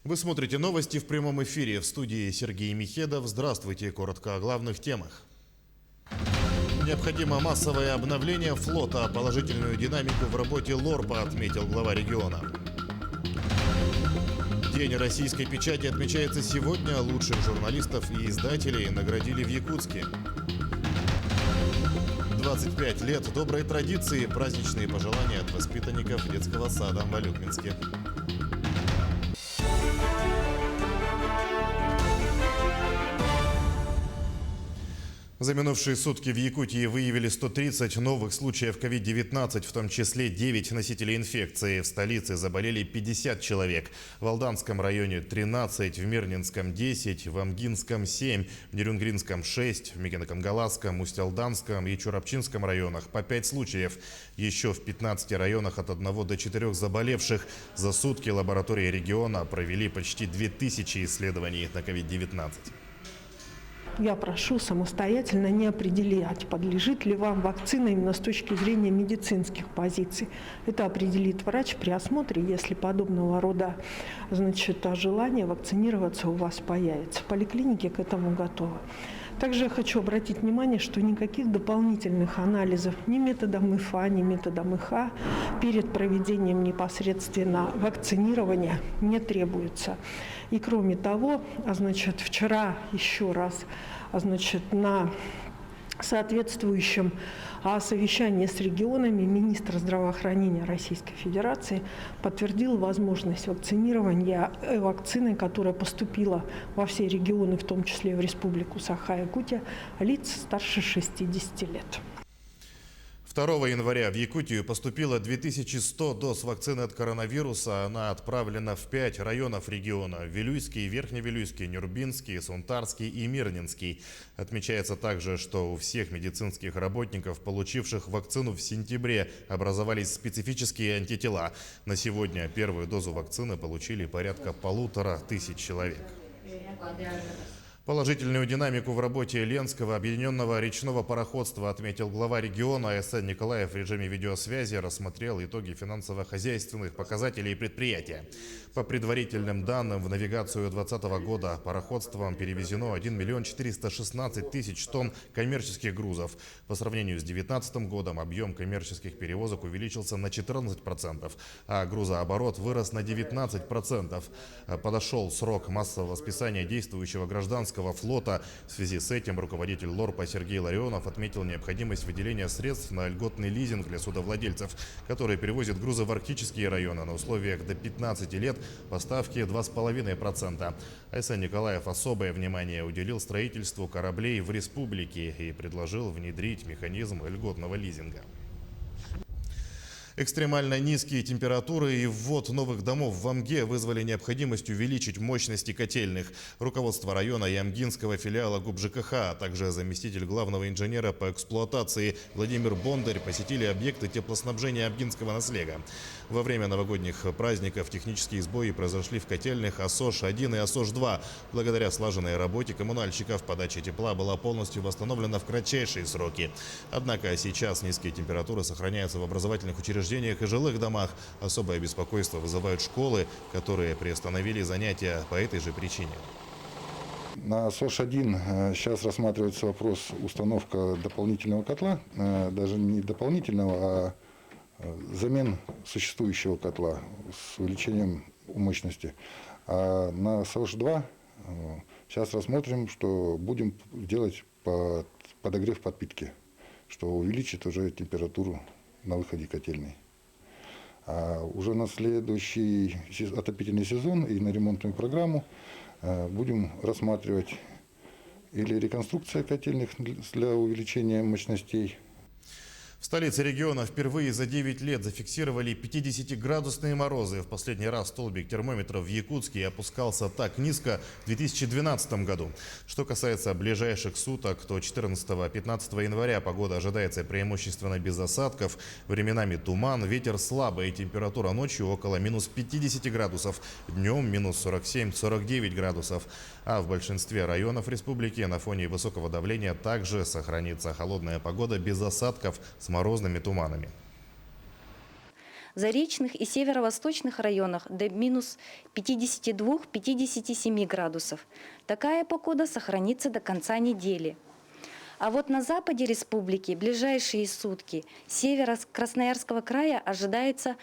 Вы смотрите новости в прямом эфире. В студии Сергей Михедов. Здравствуйте. Коротко о главных темах. Необходимо массовое обновление флота. Положительную динамику в работе ЛОРПа отметил глава региона. День российской печати отмечается сегодня. Лучших журналистов и издателей наградили в Якутске. 25 лет доброй традиции. Праздничные пожелания от воспитанников детского сада в Валютминске. За минувшие сутки в Якутии выявили 130 новых случаев COVID-19, в том числе 9 носителей инфекции. В столице заболели 50 человек. В Алданском районе 13, в Мирнинском 10, в Амгинском 7, в Нерюнгринском 6, в Мегиноконгаласском, Усть-Алданском и Чурапчинском районах по 5 случаев. Еще в 15 районах от 1 до 4 заболевших. За сутки лаборатории региона провели почти 2000 исследований на COVID-19. Я прошу самостоятельно не определять, подлежит ли вам вакцина именно с точки зрения медицинских позиций. Это определит врач при осмотре, если подобного рода желание вакцинироваться у вас появится. Поликлиники к этому готовы. Также я хочу обратить внимание, что никаких дополнительных анализов ни методом ИФА, ни методом ИХА перед проведением непосредственно вакцинирования не требуется. И кроме того, вчера еще раз, на соответствующем совещании с регионами министр здравоохранения Российской Федерации подтвердил возможность вакцинирования вакциной, которая поступила во все регионы, в том числе в Республику Саха-Якутия, лиц старше 60 лет. 2 января в Якутию поступило 2100 доз вакцины от коронавируса. Она отправлена в 5 районов региона – Вилюйский, Верхневилюйский, Нюрбинский, Сунтарский и Мирнинский. Отмечается также, что у всех медицинских работников, получивших вакцину в сентябре, образовались специфические антитела. На сегодня первую дозу вакцины получили порядка 1500 человек. Положительную динамику в работе Ленского объединенного речного пароходства отметил глава региона. А.С. Николаев в режиме видеосвязи рассмотрел итоги финансово-хозяйственных показателей предприятия. По предварительным данным, в навигацию 2020 года пароходством перевезено 1 416 000 тонн коммерческих грузов. По сравнению с 2019 годом объем коммерческих перевозок увеличился на 14%, а грузооборот вырос на 19%. Подошел срок массового списания действующего гражданского флота. В связи с этим руководитель ЛОРПа Сергей Ларионов отметил необходимость выделения средств на льготный лизинг для судовладельцев, которые перевозят грузы в арктические районы на условиях до 15 лет по ставке 2,5%. А.С. Николаев особое внимание уделил строительству кораблей в республике и предложил внедрить механизм льготного лизинга. Экстремально низкие температуры и ввод новых домов в Амге вызвали необходимость увеличить мощности котельных. Руководство района и амгинского филиала ГУП-ЖКХ, а также заместитель главного инженера по эксплуатации Владимир Бондарь посетили объекты теплоснабжения Амгинского наслега. Во время новогодних праздников технические сбои произошли в котельных АСОШ-1 и АСОШ-2. Благодаря слаженной работе коммунальщиков подача тепла была полностью восстановлена в кратчайшие сроки. Однако сейчас низкие температуры сохраняются в образовательных учреждениях и жилых домах. Особое беспокойство вызывают школы, которые приостановили занятия по этой же причине. На СОШ-1 сейчас рассматривается вопрос установка дополнительного котла, даже не дополнительного, а замен существующего котла с увеличением мощности. А на СОШ-2 сейчас рассмотрим, что будем делать подогрев подпитки, что увеличит уже температуру на выходе котельной. А уже на следующий отопительный сезон и на ремонтную программу будем рассматривать или реконструкция котельных для увеличения мощностей. В столице региона впервые за 9 лет зафиксировали 50-градусные морозы. В последний раз столбик термометров в Якутске опускался так низко в 2012 году. Что касается ближайших суток, то 14-15 января погода ожидается преимущественно без осадков. Временами туман, ветер слабый, температура ночью около минус 50 градусов, днем минус 47-49 градусов. А в большинстве районов республики на фоне высокого давления также сохранится холодная погода без осадков с морозными туманами. В заречных и северо-восточных районах до минус 52-57 градусов. Такая погода сохранится до конца недели. А вот на западе республики ближайшие сутки севера Красноярского края ожидается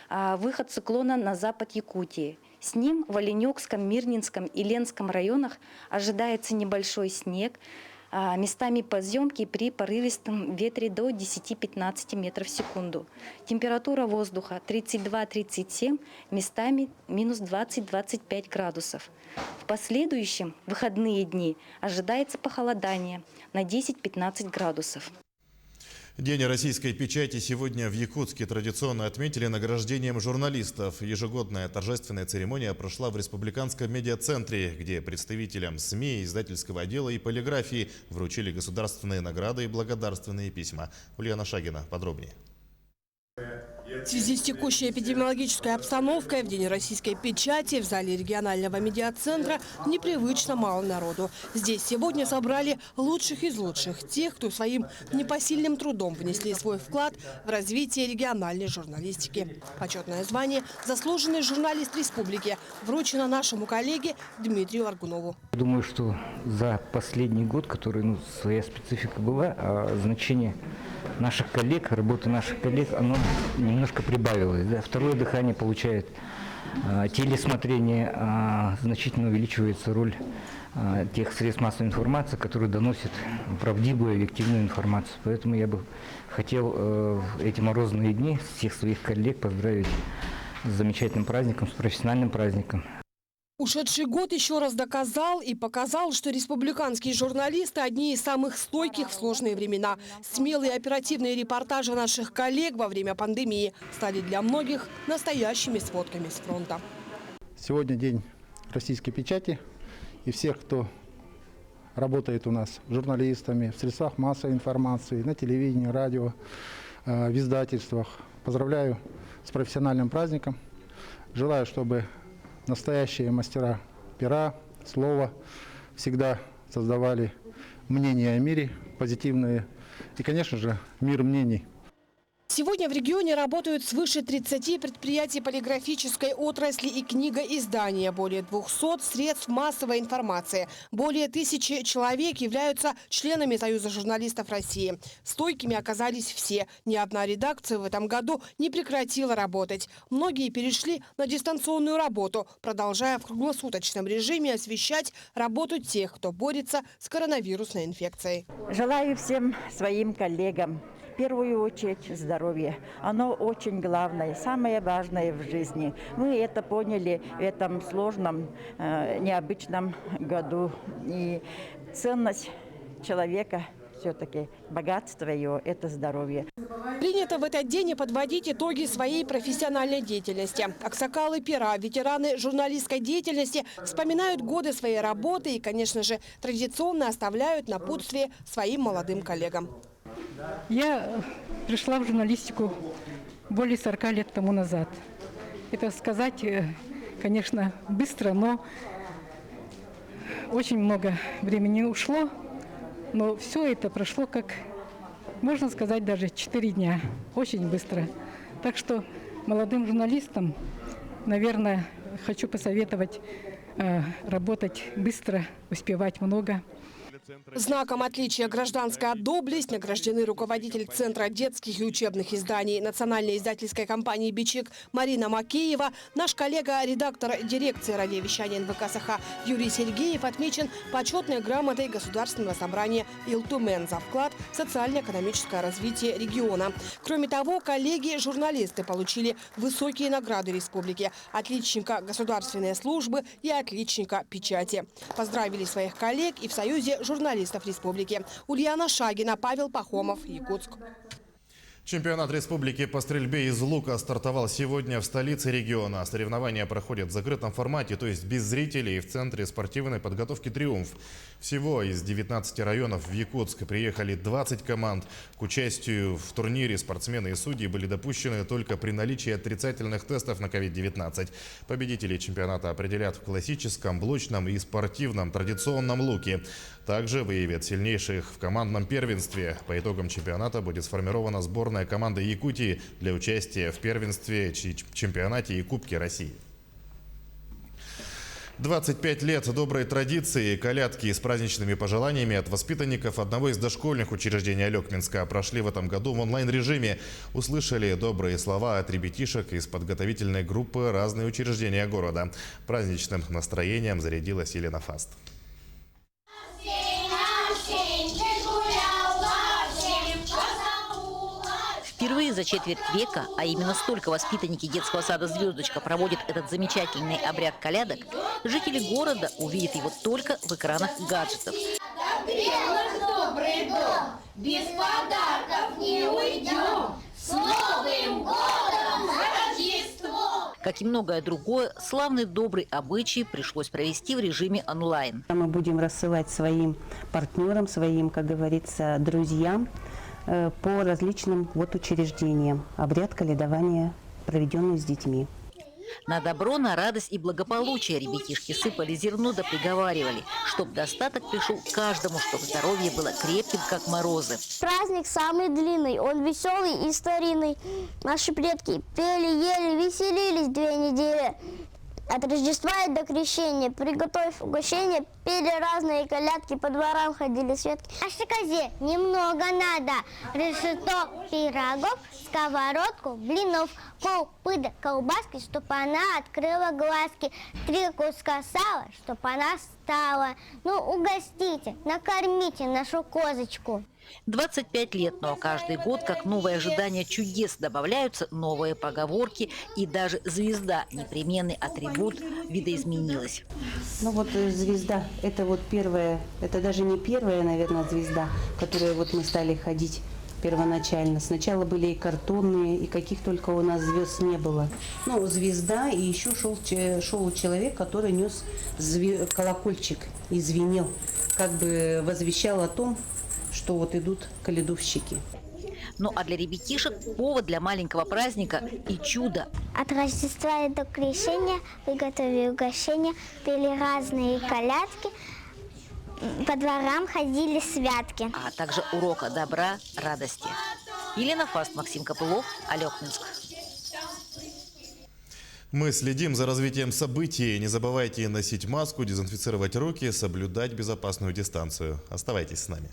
выход циклона на запад Якутии. С ним в Оленёкском, Мирнинском и Ленском районах ожидается небольшой снег, местами поземки при порывистом ветре до 10-15 метров в секунду. Температура воздуха 32-37, местами минус 20-25 градусов. В последующем выходные дни ожидается похолодание на 10-15 градусов. День российской печати сегодня в Якутске традиционно отметили награждением журналистов. Ежегодная торжественная церемония прошла в Республиканском медиацентре, где представителям СМИ, издательского отдела и полиграфии вручили государственные награды и благодарственные письма. Ульяна Шагина подробнее. В связи с текущей эпидемиологической обстановкой в День российской печати в зале регионального медиацентра непривычно мало народу. Здесь сегодня собрали лучших из лучших, тех, кто своим непосильным трудом внесли свой вклад в развитие региональной журналистики. Почетное звание «Заслуженный журналист республики» вручено нашему коллеге Дмитрию Аргунову. Думаю, что за последний год, который своя специфика была, значение наших коллег, работы наших коллег, оно немножко прибавилось. Да? Второе дыхание получает телесмотрение, значительно увеличивается роль тех средств массовой информации, которые доносят правдивую и объективную информацию. Поэтому я бы хотел эти морозные дни всех своих коллег поздравить с замечательным праздником, с профессиональным праздником. Ушедший год еще раз доказал и показал, что республиканские журналисты – одни из самых стойких в сложные времена. Смелые оперативные репортажи наших коллег во время пандемии стали для многих настоящими сводками с фронта. Сегодня день российской печати, и всех, кто работает у нас журналистами, в средствах массовой информации, на телевидении, радио, в издательствах, поздравляю с профессиональным праздником. Желаю, чтобы настоящие мастера пера, слова всегда создавали мнения о мире, позитивные и, конечно же, мир мнений. Сегодня в регионе работают свыше 30 предприятий полиграфической отрасли и книгоиздания, более 200 средств массовой информации. Более 1000 человек являются членами Союза журналистов России. Стойкими оказались все. Ни одна редакция в этом году не прекратила работать. Многие перешли на дистанционную работу, продолжая в круглосуточном режиме освещать работу тех, кто борется с коронавирусной инфекцией. Желаю всем своим коллегам в первую очередь здоровье. Оно очень главное, самое важное в жизни. Мы это поняли в этом сложном, необычном году. И ценность человека, все-таки богатство его – это здоровье. Принято в этот день подводить итоги своей профессиональной деятельности. Аксакалы пера, ветераны журналистской деятельности вспоминают годы своей работы и, конечно же, традиционно оставляют напутствие своим молодым коллегам. Я пришла в журналистику более 40 лет тому назад. Это сказать, конечно, быстро, но очень много времени ушло. Но все это прошло как, можно сказать, даже 4 дня. Очень быстро. Так что молодым журналистам, наверное, хочу посоветовать работать быстро, успевать много. Знаком отличия «Гражданская доблесть» награждены руководитель Центра детских и учебных изданий Национальной издательской компании «Бичик» Марина Макеева. Наш коллега, редактор дирекции радиовещания НВК СХ Юрий Сергеев отмечен почетной грамотой Государственного собрания «Илтумен» за вклад в социально-экономическое развитие региона. Кроме того, коллеги-журналисты получили высокие награды республики – отличника государственной службы и отличника печати. Поздравили своих коллег и в Союзе журналистов республики. Ульяна Шагина, Павел Пахомов, Якутск. Чемпионат республики по стрельбе из лука стартовал сегодня в столице региона. Соревнования проходят в закрытом формате, то есть без зрителей, в Центре спортивной подготовки «Триумф». Всего из 19 районов в Якутск приехали 20 команд. К участию в турнире спортсмены и судьи были допущены только при наличии отрицательных тестов на COVID-19. Победителей чемпионата определят в классическом, блочном и спортивном традиционном луке. Также выявят сильнейших в командном первенстве. По итогам чемпионата будет сформирована сборная сборная команды Якутии для участия в первенстве, чемпионате и Кубке России. 25 лет доброй традиции. Колядки с праздничными пожеланиями от воспитанников одного из дошкольных учреждений Алекминска прошли в этом году в онлайн-режиме. Услышали добрые слова от ребятишек из подготовительной группы разные учреждения города. Праздничным настроением зарядилась Елена Фаст. Впервые за четверть века, а именно столько воспитанники детского сада «Звездочка» проводят этот замечательный обряд колядок, жители города увидят его только в экранах гаджетов. Добрый дом, без подарков не уйдем, с Новым годом, Рождество! Как и многое другое, славный добрый обычай пришлось провести в режиме онлайн. Мы будем рассылать своим партнерам, своим, как говорится, друзьям по различным учреждениям обряд колядования, проведенный с детьми. На добро, на радость и благополучие ребятишки сыпали зерно да приговаривали, чтоб достаток пришел каждому, чтоб здоровье было крепким, как морозы. Праздник самый длинный, он веселый и старинный. Наши предки пели, ели, веселились 2 недели. От Рождества и до Крещения, приготовив угощение, пели разные колядки, по дворам ходили светки. Нашей козе немного надо, решето пирогов, сковородку, блинов, полпыда колбаски, чтоб она открыла глазки, 3 куска сала, чтоб она стала. Ну, угостите, накормите нашу козочку. 25 лет, но каждый год, как новые ожидания чудес, добавляются новые поговорки, и даже звезда, непременный атрибут, видоизменилась. Ну вот звезда, это первая, это даже не первая, наверное, звезда, которую мы стали ходить первоначально. Сначала были и картонные, и каких только у нас звезд не было. Ну, звезда, и еще шел человек, который нес колокольчик и звенел, как бы возвещал о том, что идут колядовщики. Ну а для ребятишек повод для маленького праздника и чудо. От Рождества и до Крещения приготовили угощения, пели разные колядки, по дворам ходили святки. А также урока добра, радости. Елена Фаст, Максим Копылов, Алекминск. Мы следим за развитием событий. Не забывайте носить маску, дезинфицировать руки, соблюдать безопасную дистанцию. Оставайтесь с нами.